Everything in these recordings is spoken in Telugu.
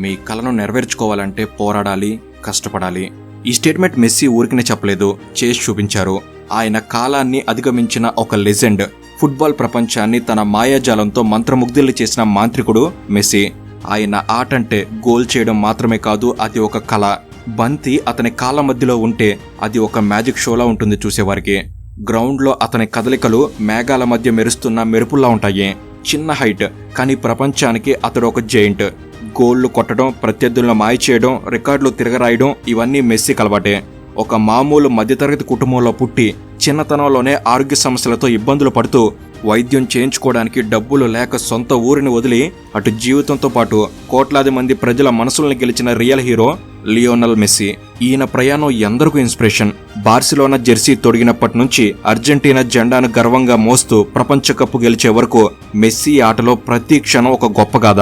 మీ కలను నెరవేర్చుకోవాలంటే పోరాడాలి, కష్టపడాలి. ఈ స్టేట్మెంట్ మెస్సీ ఊరికనే చెప్పలేదు, చేసి చూపించారు. ఆయన కాలాన్ని అధిగమించిన ఒక లెజెండ్, ఫుట్బాల్ ప్రపంచాన్ని తన మాయాజాలంతో మంత్రముగ్ధుల్ని చేసిన మాంత్రికుడు మెస్సీ. ఆయన ఆట అంటే గోల్ చేయడం మాత్రమే కాదు, అది ఒక కళ. బంతి అతని కాళ్ళ మధ్యలో ఉంటే అది ఒక మ్యాజిక్ షోలా ఉంటుంది చూసేవారికి. గ్రౌండ్లో అతని కదలికలు మేఘాల మధ్య మెరుస్తున్న మెరుపుల్లా ఉంటాయి. చిన్న హైట్, కానీ ప్రపంచానికి అతడు ఒక జైంట్. గోళ్లు కొట్టడం, ప్రత్యర్థులను మాయ చేయడం, రికార్డులు తిరగరాయడం ఇవన్నీ మెస్సీకి అలవాటే. ఒక మామూలు మధ్యతరగతి కుటుంబంలో పుట్టి చిన్నతనంలోనే ఆరోగ్య సమస్యలతో ఇబ్బందులు పడుతూ వైద్యం చేయించుకోవడానికి డబ్బులు లేక సొంత ఊరిని వదిలి అటు జీవితంతో పాటు కోట్లాది మంది ప్రజల మనసులను గెలిచిన రియల్ హీరో లియోనల్ మెస్సీ. ఈయన ప్రయాణం ఎందరికూ ఇన్స్పిరేషన్. బార్సిలోనా జెర్సీ తొడిగినప్పటి నుంచి అర్జెంటీనా జెండాను గర్వంగా మోస్తూ ప్రపంచ కప్ గెలిచే వరకు మెస్సీ ఆటలో ప్రతి క్షణం ఒక గొప్ప గాథ.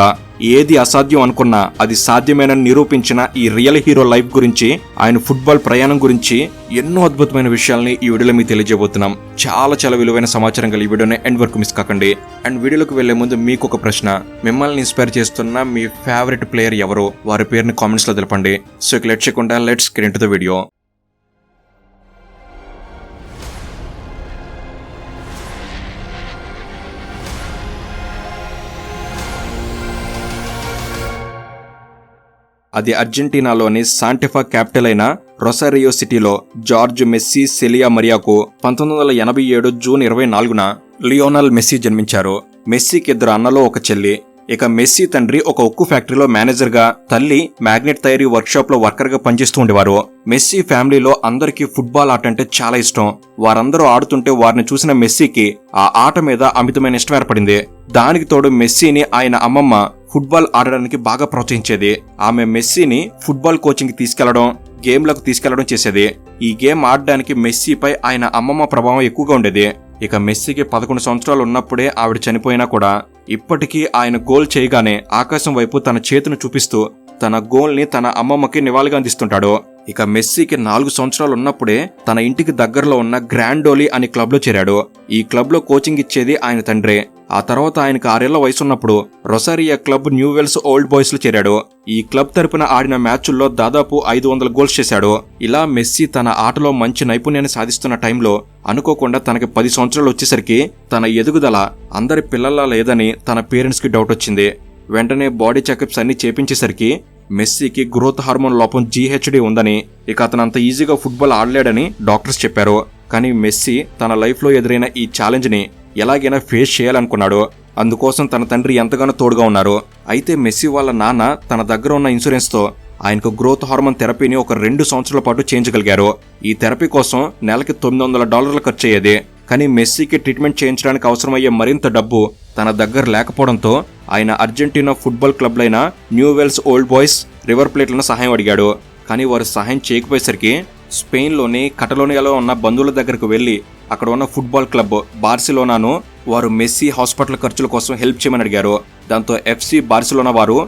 ఏది అసాధ్యం అనుకున్నా అది సాధ్యమేనని నిరూపించిన ఈ రియల్ హీరో లైఫ్ గురించి, ఆయన ఫుట్బాల్ ప్రయాణం గురించి ఎన్నో అద్భుతమైన విషయాల్ని ఈ వీడియోలో మీకు తెలియజేయబోతున్నాం. చాలా విలువైన సమాచారం కలిగి ఈ వీడియోని ఎండ్ వరకు మిస్ కాకండి. అండ్ వీడియోలోకి వెళ్లే ముందు మీకు ఒక ప్రశ్న, మిమ్మల్ని ఇన్స్పైర్ చేస్తున్న మీ ఫేవరెట్ ప్లేయర్ ఎవరు? వారి పేరుని కామెంట్స్ లో తెలపండి. సో ఇక లేట్ చేయకుండా let's get into the video. అది అర్జెంటీనాలోని శాంటిఫా క్యాపిటల్ అయిన రొసారియో సిటీలో జార్జ్ మెస్సీ సెలియా మరియాకు 1987 జూన్ 24న లియోనల్ మెస్సీ జన్మించారు. మెస్సీకి 2 అన్నలు, ఒక చెల్లి. ఇక మెస్సీ తండ్రి ఒక ఉక్కు ఫ్యాక్టరీలో మేనేజర్గా, తల్లి మ్యాగ్నెట్ తయారీ వర్క్షాప్ లో వర్కర్గా పనిచేస్తూ ఉండేవారు. మెస్సీ ఫ్యామిలీలో అందరికీ ఫుట్బాల్ ఆట అంటే చాలా ఇష్టం. వారందరూ ఆడుతుంటే వారిని చూసిన మెస్సీకి ఆ ఆట మీద అమితమైన ఇష్టం ఏర్పడింది. దానికి తోడు మెస్సీని ఆయన అమ్మమ్మ ఫుట్బాల్ ఆడడానికి బాగా ప్రోత్సహించేది. ఆమె మెస్సీని ఫుట్బాల్ కోచింగ్ తీసుకెళ్లడం, గేమ్లకు తీసుకెళ్లడం చేసేది. ఈ గేమ్ ఆడడానికి మెస్సీపై ఆయన అమ్మమ్మ ప్రభావం ఎక్కువగా ఉండేది. ఇక మెస్సీకి 11 సంవత్సరాలు ఉన్నప్పుడే ఆవిడ చనిపోయినా కూడా ఇప్పటికీ ఆయన గోల్ చేయగానే ఆకాశం వైపు తన చేతిని చూపిస్తూ తన గోల్ ని తన అమ్మమ్మకి నివాళిగా అందిస్తుంటాడు. ఇక మెస్సీకి 4 సంవత్సరాలు ఉన్నప్పుడే తన ఇంటికి దగ్గరలో ఉన్న గ్రాండోలీ అనే క్లబ్ లో చేరాడు. ఈ క్లబ్ లో కోచింగ్ ఇచ్చేది ఆయన తండ్రే. ఆ తర్వాత ఆయనకు 6 ఏళ్ల వయసున్నప్పుడు రొసారియా క్లబ్ న్యూవెల్స్ ఓల్డ్ బాయ్స్ లో చేరాడు. ఈ క్లబ్ తరపున ఆడిన మ్యాచుల్లో దాదాపు 500 గోల్స్ చేశాడు. ఇలా మెస్సీ తన ఆటలో మంచి నైపుణ్యాన్ని సాధిస్తున్న టైంలో అనుకోకుండా తనకి 10 సంవత్సరాలు వచ్చేసరికి తన ఎదుగుదల అందరి పిల్లల్లా లేదని తన పేరెంట్స్ కి డౌట్ వచ్చింది. వెంటనే బాడీ చెకప్స్ అన్ని చేపించేసరికి మెస్సీకి గ్రోత్ హార్మోన్ లోపం GHD ఉందని, ఇక అతను అంత ఈజీగా ఫుట్బాల్ ఆడలేడని డాక్టర్స్ చెప్పారు. కానీ మెస్సీ తన లైఫ్ లో ఎదురైన ఈ ఛాలెంజ్ ని ఎలాగైనా ఫేస్ చేయాలనుకున్నాడు. అందుకోసం తన తండ్రి ఎంతగానో తోడుగా ఉన్నారు. అయితే మెస్సీ వాళ్ళ నాన్న తన దగ్గర ఉన్న ఇన్సూరెన్స్ తో ఆయనకు గ్రోత్ హార్మోన్ థెరపీని ఒక 2 సంవత్సరాల పాటు చేయించగలిగారు. ఈ థెరపీ కోసం నెలకి $900 ఖర్చు అయ్యేది. కానీ మెస్సీకి ట్రీట్మెంట్ చేయించడానికి అవసరమయ్యే మరింత డబ్బు తన దగ్గర లేకపోవడంతో ఆయన అర్జెంటీనా ఫుట్బాల్ క్లబ్లైన న్యూవెల్స్ ఓల్డ్ బాయ్స్, రివర్ ప్లేట్లను సహాయం అడిగాడు. కానీ వారు సహాయం చేయకపోయేసరికి స్పెయిన్లోని కటలోనియాలో ఉన్న బంధువుల దగ్గరకు వెళ్లి అక్కడ ఉన్న ఫుట్బాల్ క్లబ్ బార్సిలోనాను వారు మెస్సీ హాస్పిటల్ ఖర్చుల కోసం హెల్ప్ చేయమని అడిగారు. దాంతో FC బార్సిలోనా వారు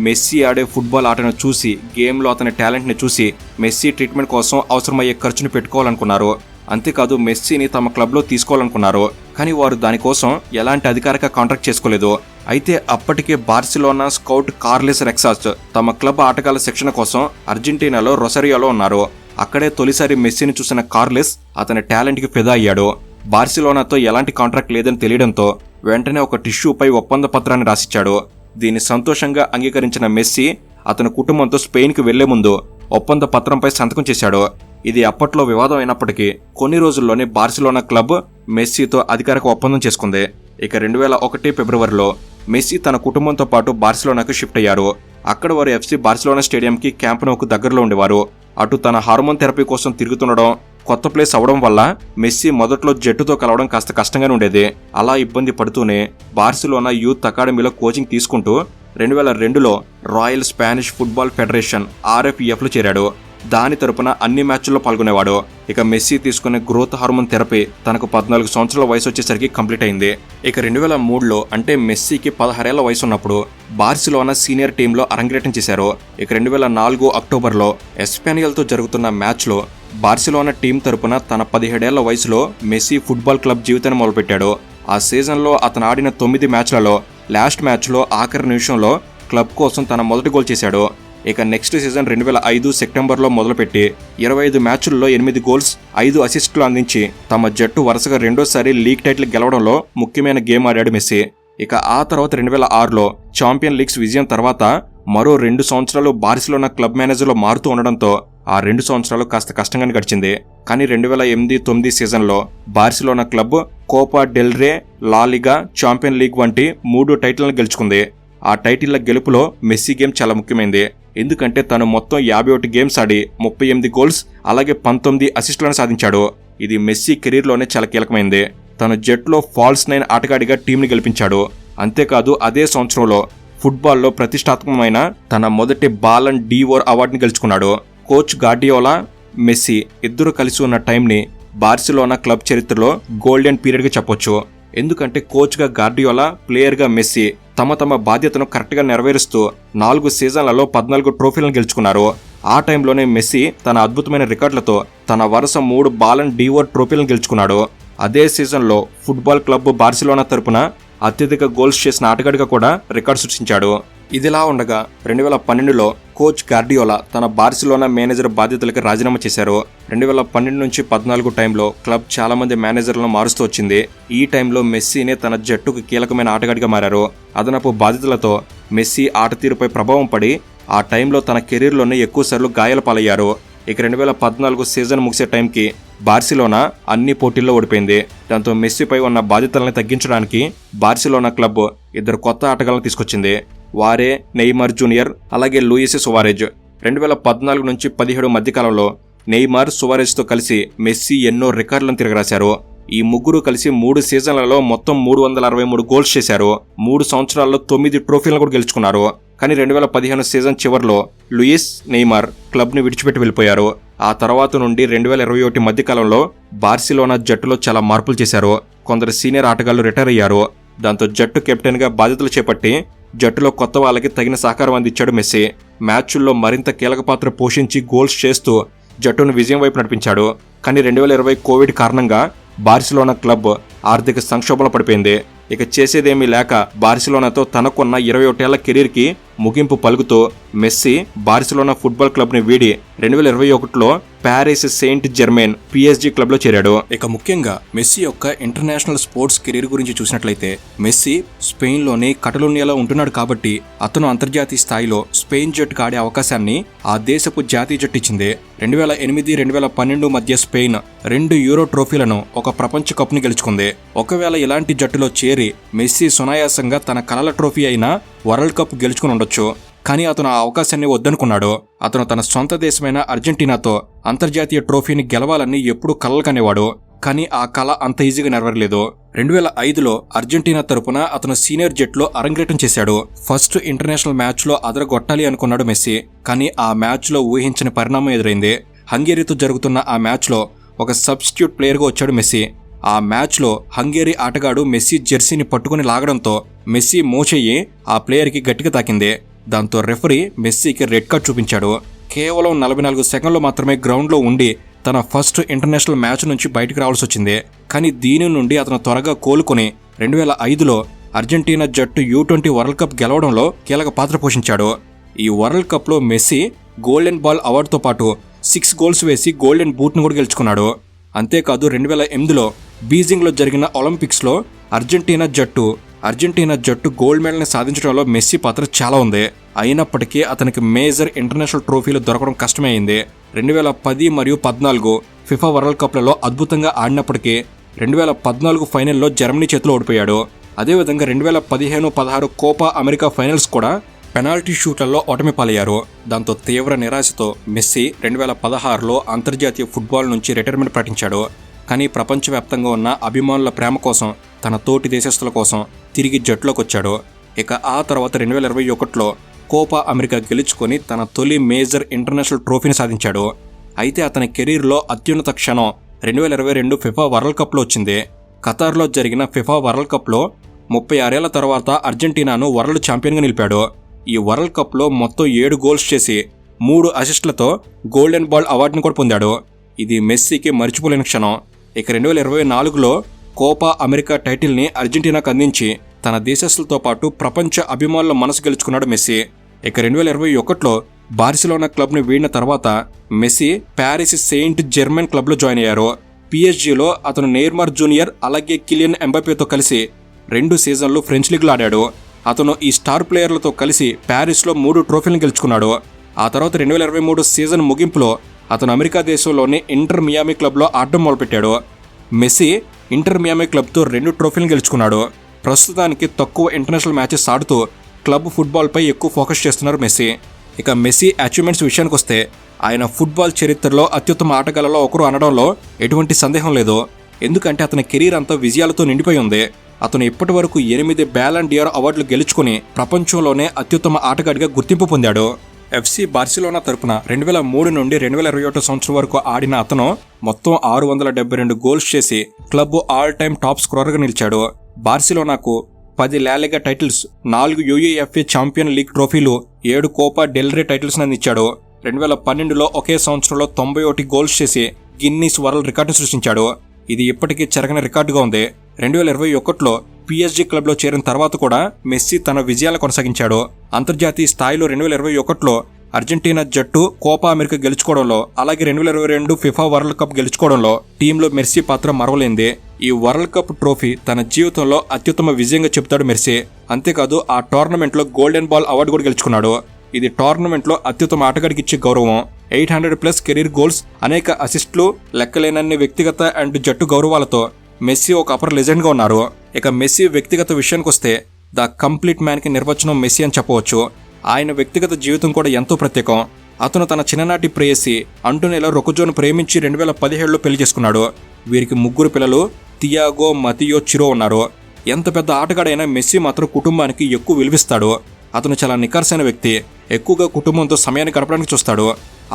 మెస్సీ ఆడే ఫుట్బాల్ ఆటను చూసి, గేమ్లో అతని టాలెంట్ని చూసి మెస్సీ ట్రీట్మెంట్ కోసం అవసరమయ్యే ఖర్చును పెట్టుకోవాలనుకున్నారు. అంతేకాదు మెస్సీని తమ క్లబ్లో తీసుకోవాలనుకున్నారు. కానీ వారు దానికోసం ఎలాంటి అధికారిక కాంట్రాక్ట్ చేసుకోలేదు. అయితే అప్పటికే బార్సిలోనా స్కౌట్ కార్లెస్ రెక్సాస్ తమ క్లబ్ ఆటగాళ్ల శిక్షణ కోసం అర్జెంటీనాలో రొసారియోలో ఉన్నారు. అక్కడే తొలిసారి మెస్సీని చూసిన కార్లెస్ అతని టాలెంట్ కి ఫిదా అయ్యాడు. బార్సిలోనాతో ఎలాంటి కాంట్రాక్ట్ లేదని తెలియడంతో వెంటనే ఒక టిష్యూపై ఒప్పంద పత్రాన్ని రాసిచ్చాడు. దీన్ని సంతోషంగా అంగీకరించిన మెస్సీ అతని కుటుంబంతో స్పెయిన్ కి వెళ్లే ముందు ఒప్పంద పత్రంపై సంతకం చేశాడు. ఇది అప్పట్లో వివాదం అయినప్పటికీ కొన్ని రోజుల్లోనే బార్సిలోనా క్లబ్ మెస్సీతో అధికారిక ఒప్పందం చేసుకుంది. ఇక 2001 ఫిబ్రవరిలో మెస్సీ తన కుటుంబంతో పాటు బార్సిలోనాకు షిఫ్ట్ అయ్యారు. అక్కడ వారు FC బార్సిలోనా స్టేడియంకి క్యాంప్ నౌకు దగ్గరలో ఉండేవారు. అటు తన హార్మోన్ థెరపీ కోసం తిరుగుతుండడం, కొత్త ప్లేస్ అవడం వల్ల మెస్సీ మొదట్లో జట్టుతో కలవడం కాస్త కష్టంగానే ఉండేది. అలా ఇబ్బంది పడుతూనే బార్సిలోనా యూత్ అకాడమీలో కోచింగ్ తీసుకుంటూ 2002లో royal Spanish football federation RFEF లో చేరాడు. దాని తరపున అన్ని మ్యాచ్ల్లో పాల్గొనేవాడు. ఇక మెస్సీ తీసుకునే గ్రోత్ హార్మోన్ థెరపీ తనకు 14 సంవత్సరాల వయసు వచ్చేసరికి కంప్లీట్ అయింది. ఇక 2003లో అంటే మెస్సీకి 16 ఏళ్ల వయసు ఉన్నప్పుడు బార్సిలోనా సీనియర్ టీంలో అరంగేట్రం చేశారు. ఇక 2004 అక్టోబర్లో ఎస్పానియల్తో జరుగుతున్న మ్యాచ్లో బార్సిలోనా టీం తరపున తన 17 ఏళ్ల వయసులో మెస్సీ ఫుట్బాల్ క్లబ్ జీవితాన్ని మొదలుపెట్టాడు. ఆ సీజన్లో అతను ఆడిన 9 మ్యాచ్లలో లాస్ట్ మ్యాచ్లో ఆఖరి నిమిషంలో క్లబ్ కోసం తన మొదటి గోల్ చేశాడు. ఇక నెక్స్ట్ సీజన్ 2005 సెప్టెంబర్లో మొదలుపెట్టి 25 మ్యాచ్ల్లో 8 గోల్స్ 5 అసిస్టులు అందించి తమ జట్టు వరుసగా రెండోసారి లీగ్ టైటిల్ గెలవడంలో ముఖ్యమైన గేమ్ ఆడాడు మెస్సీ. ఇక ఆ తర్వాత 2006లో ఛాంపియన్ లీగ్స్ విజయం తర్వాత మరో 2 సంవత్సరాలు బార్సిలోనా క్లబ్ మేనేజర్లో మారుతూ ఉండడంతో ఆ 2 సంవత్సరాలు కాస్త కష్టంగానే గడిచింది. కానీ 2008-09 సీజన్లో Barcelona club Copa del Rey, La Liga, Champion League వంటి 3 టైటిల్లను గెలుచుకుంది. ఆ టైటిళ్ల గెలుపులో మెస్సీ గేమ్ చాలా ముఖ్యమైంది. ఎందుకంటే తను మొత్తం 51 గేమ్స్ ఆడి 38 గోల్స్ అలాగే 19 అసిస్టులను సాధించాడు. ఇది మెస్సీ కెరీర్లోనే చాలా కీలకమైంది. తన జట్టులో ఫాల్స్ 9 ఆటగాడిగా టీంని గెలిపించాడు. అంతేకాదు అదే సంవత్సరంలో ఫుట్బాల్లో ప్రతిష్టాత్మకమైన తన మొదటి బాలన్ డీఓర్ అవార్డుని గెలుచుకున్నాడు. కోచ్ గార్డియోలా, మెస్సీ ఇద్దరు కలిసి ఉన్న టైంని బార్సిలోనా క్లబ్ చరిత్రలో గోల్డెన్ పీరియడ్గా చెప్పొచ్చు. ఎందుకంటే కోచ్గా గార్డియోలా, ప్లేయర్గా మెస్సీ తమ బాధ్యతను కరెక్ట్గా నెరవేరుస్తూ 4 సీజన్లలో 14 ట్రోఫీలను గెలుచుకున్నారు. ఆ టైంలోనే మెస్సీ తన అద్భుతమైన రికార్డులతో తన వరుస 3 బాలన్ డీఓర్ ట్రోఫీలను గెలుచుకున్నాడు. అదే సీజన్లో ఫుట్బాల్ క్లబ్ బార్సిలోనా తరపున అత్యధిక గోల్స్ చేసిన ఆటగాడిగా కూడా రికార్డు సృష్టించాడు. ఇదిలా ఉండగా 2012లో కోచ్ గార్డియోలా తన బార్సిలోనా మేనేజర్ బాధ్యతలకు రాజీనామా చేశారు. 2012 నుంచి 14 టైంలో క్లబ్ చాలా మంది మేనేజర్లను మారుస్తూ వచ్చింది. ఈ టైంలో మెస్సీనే తన జట్టుకు కీలకమైన ఆటగాడిగా మారారు. అదనపు బాధ్యతలతో మెస్సీ ఆట తీరుపై ప్రభావం పడి ఆ టైంలో తన కెరీర్లోనే ఎక్కువసార్లు గాయాల పాలయ్యారు. ఇక 2014 సీజన్ ముగిసే టైంకి బార్సిలోనా అన్ని పోటీల్లో ఓడిపోయింది. దాంతో మెస్సీపై ఉన్న బాధ్యతలను తగ్గించడానికి బార్సిలోనా క్లబ్ 2 కొత్త ఆటగాళ్లను తీసుకొచ్చింది. వారే నెయ్మర్ జూనియర్ అలాగే లూయిస్ సువారెజ్. 2014 నుంచి 17 మధ్యకాలంలో నెయ్మర్, సువారెజ్తో కలిసి మెస్సీ ఎన్నో రికార్డులను తిరగరాశారు. ఈ ముగ్గురు కలిసి 3 సీజన్లలో మొత్తం 363 గోల్స్ చేశారు. 3 సంవత్సరాల్లో 9 ట్రోఫీలను కూడా గెలుచుకున్నారు. కానీ 2015 సీజన్ చివరిలో లూయిస్, నెయ్మర్ క్లబ్ని విడిచిపెట్టి వెళ్ళిపోయారు. ఆ తర్వాత నుండి 2021 మధ్యకాలంలో బార్సిలోనా జట్టులో చాలా మార్పులు చేశారు. కొందరు సీనియర్ ఆటగాళ్లు రిటైర్ అయ్యారు. దాంతో జట్టు కెప్టెన్గా బాధ్యతలు చేపట్టి జట్టులో కొత్త వాళ్ళకి తగిన సహకారం అందించాడు మెస్సీ. మ్యాచ్ల్లో మరింత కీలక పాత్ర పోషించి గోల్స్ చేస్తూ జట్టును విజయం వైపు నడిపించాడు. కానీ 2020 కోవిడ్ కారణంగా బార్సిలోనా క్లబ్ ఆర్థిక సంక్షోభంలో పడిపోయింది. ఇక చేసేదేమీ లేక బార్సిలోనాతో తనకున్న 21 ఏళ్ల కెరీర్కి ముగింపు పలుకుతూ మెస్సీ బార్సిలోనా ఫుట్బాల్ క్లబ్ని వీడి 2021లో ప్యారిస్ సెయింట్ జెర్మైన్ PSG క్లబ్లో చేరాడు. ఇక ముఖ్యంగా మెస్సీ యొక్క ఇంటర్నేషనల్ స్పోర్ట్స్ కెరీర్ గురించి చూసినట్లయితే మెస్సీ స్పెయిన్లోని కటలోనియాలో ఉంటున్నాడు కాబట్టి అతను అంతర్జాతీయ స్థాయిలో స్పెయిన్ జట్టుకు ఆడే అవకాశాన్ని ఆ దేశపు జాతీయ జట్టు ఇచ్చింది. 2008-2012 మధ్య స్పెయిన్ 2 యూరో ట్రోఫీలను, ఒక ప్రపంచ కప్ని గెలుచుకుంది. ఒకవేళ ఇలాంటి జట్టులో చేరి మెస్సీ సునాయాసంగా తన కలల ట్రోఫీ అయిన వరల్డ్ కప్ గెలుచుకుని ఉండొచ్చు. కానీ అతను ఆ అవకాశాన్ని వద్దనుకున్నాడు. అతను తన సొంత దేశమైన అర్జెంటీనాతో అంతర్జాతీయ ట్రోఫీని గెలవాలని ఎప్పుడూ కలలు కనేవాడు. కానీ ఆ కళ అంత ఈజీగా నెరవేరలేదు. 2005లో అర్జెంటీనా తరపున అతను సీనియర్ జట్లో అరంగేటం చేశాడు. ఫస్ట్ ఇంటర్నేషనల్ మ్యాచ్లో అదరగొట్టాలి అనుకున్నాడు మెస్సీ. కానీ ఆ మ్యాచ్లో ఊహించని పరిణామం ఎదురైంది. హంగేరీతో జరుగుతున్న ఆ మ్యాచ్లో ఒక సబ్స్టిట్యూట్ ప్లేయర్గా వచ్చాడు మెస్సీ. ఆ మ్యాచ్లో హంగేరీ ఆటగాడు మెస్సీ జెర్సీని పట్టుకుని లాగడంతో మెస్సీ మోచెయ్యి ఆ ప్లేయర్కి గట్టిగా తాకింది. దాంతో రెఫరీ మెస్సీకి రెడ్ కార్డ్ చూపించాడు. కేవలం 44 సెకండ్లు మాత్రమే గ్రౌండ్లో ఉండి తన ఫస్ట్ ఇంటర్నేషనల్ మ్యాచ్ నుంచి బయటకు రావాల్సి వచ్చింది. కానీ దీని నుండి అతను త్వరగా కోలుకొని 2005లో అర్జెంటీనా జట్టు U20 వరల్డ్ కప్ గెలవడంలో కీలక పాత్ర పోషించాడు. ఈ వరల్డ్ కప్లో మెస్సీ గోల్డెన్ బాల్ అవార్డుతో పాటు 6 గోల్స్ వేసి గోల్డెన్ బూట్ను కూడా గెలుచుకున్నాడు. అంతేకాదు 2008లో బీజింగ్లో జరిగిన ఒలింపిక్స్లో అర్జెంటీనా జట్టు గోల్డ్ మెడల్ని సాధించడంలో మెస్సీ పాత్ర చాలా ఉంది. అయినప్పటికీ అతనికి మేజర్ ఇంటర్నేషనల్ ట్రోఫీలు దొరకడం కష్టమే అయింది. 2010 మరియు 14 ఫిఫా వరల్డ్ కప్లలో అద్భుతంగా ఆడినప్పటికీ 2014 ఫైనల్లో జర్మనీ చేతిలో ఓడిపోయాడు. అదేవిధంగా 2015-16 కోపా అమెరికా ఫైనల్స్ కూడా పెనాల్టీ షూట్లలో ఓటమి పాలయ్యారు. దాంతో తీవ్ర నిరాశతో మెస్సీ 2016లో అంతర్జాతీయ ఫుట్బాల్ నుంచి రిటైర్మెంట్ ప్రకటించాడు. కానీ ప్రపంచవ్యాప్తంగా ఉన్న అభిమానుల ప్రేమ కోసం, తన తోటి దేశస్తుల కోసం తిరిగి జట్టులోకి వచ్చాడు. ఇక ఆ తర్వాత 2021లో కోపా అమెరికా గెలుచుకొని తన తొలి మేజర్ ఇంటర్నేషనల్ ట్రోఫీని సాధించాడు. అయితే అతని కెరీర్లో అత్యున్నత క్షణం 2022 ఫిఫా వరల్డ్ కప్లో వచ్చింది. ఖతార్లో జరిగిన ఫిఫా వరల్డ్ కప్లో 36 ఏళ్ల తర్వాత అర్జెంటీనాను వరల్డ్ ఛాంపియన్గా నిలిపాడు. ఈ వరల్డ్ కప్లో మొత్తం 7 గోల్స్ చేసి 3 అసిస్టులతో గోల్డెన్ బాల్ అవార్డును కూడా పొందాడు. ఇది మెస్సీకి మర్చిపోలేని క్షణం. ఇక 2024లో కోపా అమెరికా టైటిల్ని అర్జెంటీనాకు అందించి తన దేశస్తులతో పాటు ప్రపంచ అభిమానుల మనసు గెలుచుకున్నాడు మెస్సీ. ఇక 2021లో బార్సిలోనా క్లబ్ని వీడిన తర్వాత మెస్సీ ప్యారిస్ సెయింట్ జెర్మైన్ క్లబ్లో జాయిన్ అయ్యారు. పిఎస్జీలో అతను నెయ్మర్ జూనియర్ అలాగే కిలియన్ ఎంబాపేతో కలిసి 2 సీజన్లు ఫ్రెంచ్ లీగ్లో ఆడాడు. అతను ఈ స్టార్ ప్లేయర్లతో కలిసి ప్యారిస్లో 3 ట్రోఫీలను గెలుచుకున్నాడు. ఆ తర్వాత 2023 సీజన్ ముగింపులో అతను అమెరికా దేశంలోని ఇంటర్ మియామి క్లబ్లో ఆడడం మొదలుపెట్టాడు. మెస్సీ ఇంటర్ మియామి క్లబ్తో 2 ట్రోఫీలను గెలుచుకున్నాడు. ప్రస్తుతానికి తక్కువ ఇంటర్నేషనల్ మ్యాచెస్ ఆడుతూ క్లబ్ ఫుట్బాల్పై ఎక్కువ ఫోకస్ చేస్తున్నారు మెస్సీ. ఇక మెస్సీ అచీవ్మెంట్స్ విషయానికి వస్తే ఆయన ఫుట్బాల్ చరిత్రలో అత్యుత్తమ ఆటగాళ్లలో ఒకరు అనడంలో ఎటువంటి సందేహం లేదు. ఎందుకంటే అతని కెరీర్ అంతా విజయాలతో నిండిపోయి ఉంది. అతను ఇప్పటి వరకు 8 బ్యాలన్ డియోర్ అవార్డులు గెలుచుకుని ప్రపంచంలోనే అత్యుత్తమ ఆటగాడిగా గుర్తింపు పొందాడు. ఎఫ్సి బార్సిలోనా తరపున 2003 నుండి 2021 సంవత్సరం వరకు ఆడిన అతను మొత్తం 672 గోల్స్ చేసి క్లబ్ ఆల్ టైమ్ టాప్ స్కోరర్గా నిలిచాడు. బార్సిలోనాకు 10 La Liga titles, 4 UEFA Champion League ట్రోఫీలు, 7 కోపా డెల్ రే టైటిల్స్ అందించాడు. 2012లో ఒకే సంవత్సరంలో 91 గోల్స్ చేసి గిన్నీస్ వరల్డ్ రికార్డును సృష్టించాడు. ఇది ఇప్పటికీ చెరగని రికార్డుగా ఉంది. 2021లో పిఎస్జీ క్లబ్లో చేరిన తర్వాత కూడా మెస్సీ తన విజయాలను కొనసాగించాడు. అంతర్జాతీయ స్థాయిలో 2021లో అర్జెంటీనా జట్టు కోపా అమెరికా గెలుచుకోవడంలో, అలాగే 2022 ఫిఫా వరల్డ్ కప్ గెలుచుకోవడంలో టీంలో మెస్సీ పాత్ర మరవలేంది. ఈ వరల్డ్ కప్ ట్రోఫీ తన జీవితంలో అత్యుత్తమ విజయంగా చెబుతాడు మెస్సీ. అంతేకాదు ఆ టోర్నమెంట్లో గోల్డెన్ బాల్ అవార్డు కూడా గెలుచుకున్నాడు. ఇది టోర్నమెంట్లో అత్యుత్తమ ఆటగాడికి ఇచ్చే గౌరవం. 800+ కెరీర్ గోల్స్, అనేక అసిస్టులు, లెక్కలేనన్ని వ్యక్తిగత అండ్ జట్టు గౌరవాలతో మెస్సీ ఒక అపర్ లెజెండ్గా ఉన్నారు. ఇక మెస్సీ వ్యక్తిగత విషయానికి వస్తే ద కంప్లీట్ మ్యాన్కి నిర్వచనం మెస్సీ అని చెప్పవచ్చు. ఆయన వ్యక్తిగత జీవితం కూడా ఎంతో ప్రత్యేకం. అతను తన చిన్ననాటి ప్రేయసి అంటోనెలా రొకుజోను ప్రేమించి 2017లో పెళ్లి చేసుకున్నాడు. వీరికి 3 పిల్లలు, థియాగో, మతియో, చిరో ఉన్నారు. ఎంత పెద్ద ఆటగాడైనా మెస్సీ మాత్రం కుటుంబానికి ఎక్కువ విలువిస్తాడు. అతను చాలా నికార్సైన వ్యక్తి. ఎక్కువగా కుటుంబంతో సమయాన్ని గడపడానికి చూస్తాడు.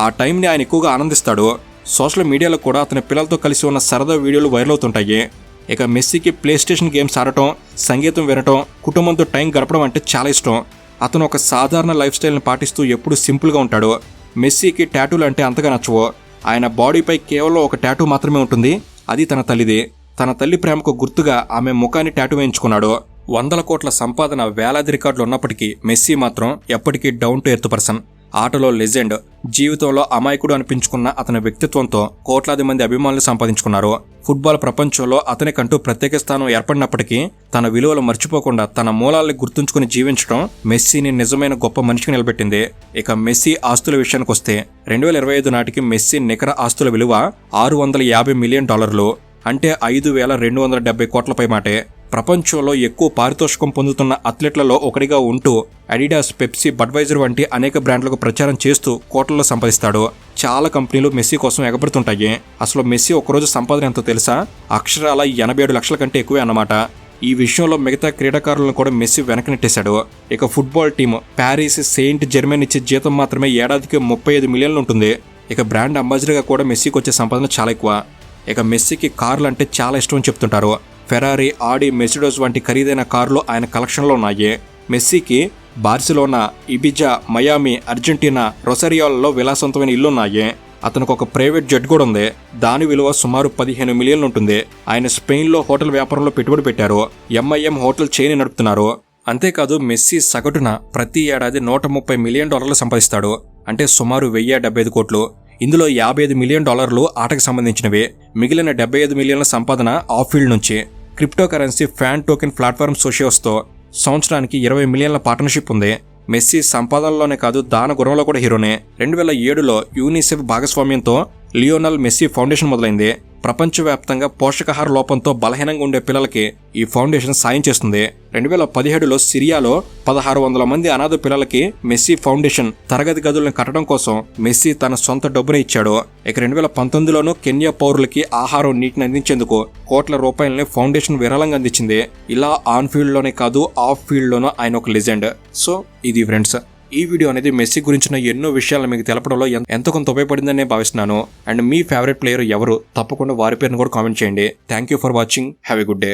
ఆ టైంని ఆయన ఎక్కువగా ఆనందిస్తాడు. సోషల్ మీడియాలో కూడా అతని పిల్లలతో కలిసి ఉన్న సరదా వీడియోలు వైరల్ అవుతుంటాయి. ఇక మెస్సీకి ప్లే స్టేషన్ గేమ్స్ ఆడటం, సంగీతం వినటం, కుటుంబంతో టైం గడపడం అంటే చాలా ఇష్టం. అతను ఒక సాధారణ లైఫ్ స్టైల్ని పాటిస్తూ ఎప్పుడూ సింపుల్గా ఉంటాడు. మెస్సీకి టాటూలు అంటే అంతగా నచ్చవు. ఆయన బాడీపై కేవలం ఒక టాటూ మాత్రమే ఉంటుంది. అది తన తల్లిది. తన తల్లి ప్రేమకు గుర్తుగా ఆమె ముఖాన్ని టాటూ వేయించుకున్నాడు. 100 కోట్ల సంపాదన, వేలాది రికార్డులు ఉన్నప్పటికీ మెస్సీ మాత్రం ఎప్పటికీ డౌన్ టు ఎర్త్ పర్సన్. ఆటలో లెజెండ్, జీవితంలో అమాయకుడు అనిపించుకున్న అతని వ్యక్తిత్వంతో కోట్లాది మంది అభిమానులు సంపాదించుకున్నారు. ఫుట్బాల్ ప్రపంచంలో అతనికంటూ ప్రత్యేక స్థానం ఏర్పడినప్పటికీ తన విలువలు మర్చిపోకుండా తన మూలాల్ని గుర్తుంచుకుని జీవించడం మెస్సీని నిజమైన గొప్ప మనిషికి నిలబెట్టింది. ఇక మెస్సీ ఆస్తుల విషయానికి వస్తే 2025 నాటికి మెస్సీ నికర ఆస్తుల విలువ $650 మిలియన్, అంటే 5,270 కోట్లపై మాటే. ప్రపంచంలో ఎక్కువ పారితోషికం పొందుతున్న అథ్లెట్లలో ఒకటిగా ఉంటూ అడిడాస్, పెప్సీ, బడ్వైజర్ వంటి అనేక బ్రాండ్లకు ప్రచారం చేస్తూ కోట్లలో సంపాదిస్తాడు. చాలా కంపెనీలు మెస్సీ కోసం ఎగబడుతుంటాయి. అసలు మెస్సీ ఒకరోజు సంపాదన ఎంతో తెలుసా? అక్షరాల 87 లక్షల కంటే ఎక్కువే అన్నమాట. ఈ విషయంలో మిగతా క్రీడాకారులను కూడా మెస్సీ వెనకనెట్టేశాడు. ఇక football team Paris Saint Germain ఇచ్చే జీతం మాత్రమే ఏడాదికి 35 మిలియన్లు ఉంటుంది. ఇక బ్రాండ్ అంబాసిడర్గా కూడా మెస్సీకి వచ్చే సంపాదన చాలా ఎక్కువ. ఇక మెస్సీకి కార్లు అంటే చాలా ఇష్టం అని చెప్తుంటారు. ఫెరారీ, ఆడి, మెర్సిడెస్ వంటి ఖరీదైన కార్లు ఆయన కలెక్షన్లో ఉన్నాయి. మెస్సీకి బార్సిలోనా, ఇబిజా, మయామి, అర్జెంటీనా, రొసారియోలలో విలాసవంతమైన ఇల్లున్నాయి. అతనికి ఒక ప్రైవేట్ జెట్ కూడా ఉంది. దాని విలువ సుమారు 15 మిలియన్లు ఉంటుంది. ఆయన స్పెయిన్లో హోటల్ వ్యాపారంలో పెట్టుబడి పెట్టారు. MIM హోటల్ చైన్ నడుపుతున్నారు. అంతేకాదు మెస్సీ సగటున ప్రతి ఏడాది $130 మిలియన్ సంపాదిస్తాడు. అంటే సుమారు 1075 కోట్లు. ఇందులో $55 మిలియన్ ఆటకు సంబంధించినవి. మిగిలిన 75 మిలియన్ల సంపాదన ఆఫ్ ఫీల్డ్ నుంచి. Crypto currency fan token platform సోషియోస్తో సంవత్సరానికి 20 మిలియన్ల పార్ట్నర్షిప్ ఉంది. మెస్సీ సంపాదనలోనే కాదు దాన గుణంలో కూడా హీరోనే. 2007లో యూనిసెఫ్ భాగస్వామ్యంతో లియోనల్ మెస్సీ ఫౌండేషన్ మొదలైంది. ప్రపంచవ్యాప్తంగా పోషకాహార లోపంతో బలహీనంగా ఉండే పిల్లలకి ఈ ఫౌండేషన్ సాయం చేస్తుంది. 2017లో సిరియాలో 1600 మంది అనాథ పిల్లలకి మెస్సీ ఫౌండేషన్ తరగతి గదులను కట్టడం కోసం మెస్సీ తన సొంత డబ్బును ఇచ్చాడు. ఇక 2019లోనూ కెన్యా పౌరులకి ఆహారం, నీటిని అందించేందుకు కోట్ల రూపాయలని ఫౌండేషన్ విరాళంగా అందించింది. ఇలా ఆన్ ఫీల్డ్ లోనే కాదు ఆఫ్ ఫీల్డ్ లోనూ ఆయన ఒక లెజెండ్. సో ఇది ఫ్రెండ్స్, ఈ వీడియో అనేది మెస్సీ గురించిన ఎన్నో విషయాలను మీకు తెలపడంలో ఎంతో కొంత ఉపయోగపడిందని నేను భావిస్తున్నాను. అండ్ మీ ఫేవరెట్ ప్లేయర్ ఎవరు? తప్పకుండా వారి పేరును కూడా కామెంట్ చేయండి. Thank you for watching. Have a good day.